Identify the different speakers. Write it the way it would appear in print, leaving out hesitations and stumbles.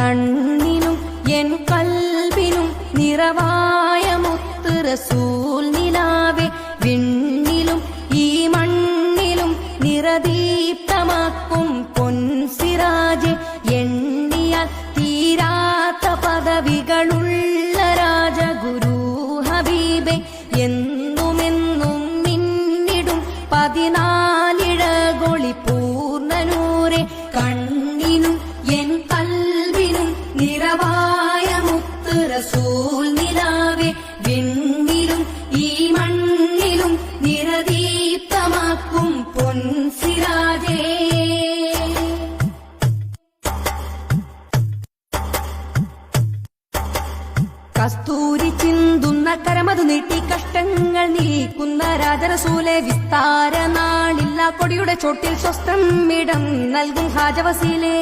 Speaker 1: കണ്ണിനും എൻ കൽബിനും നിറവായ മുത്ത് റസൂൽ നിലാവേ, വിണ്ണിലും ഈ മണ്ണിലും നിറദീപ്തമാക്കും പൊൻസിറാജെ, എണ്ണിയാൽ തീരാത്ത പദവികളുള്ള രാജഗുരു ഹബീബെ, എന്നുമെന്നും മിന്നിടും 14 പൂർണ്ണനൂരെ, കണ്ണിനും എൻ കൽബിനും നിറവായ മുത്ത് റസൂൽ നിലാവേ, വിണ്ണിലും ഈ മണ്ണിലും നിറദീപ്തമാക്കും പൊൻസിറാജേ. കസ്തൂരി ചിന്തുന്ന കരമതു നീട്ടി കഷ്ടങ്ങൾ നീക്കുന്ന രാജറസൂലെ, വിസ്താര നാളില്ല കൊടിയുടെ ചോട്ടിൽ സ്വസ്ഥം ഇടം നൽകും ഹാജവസീലേ.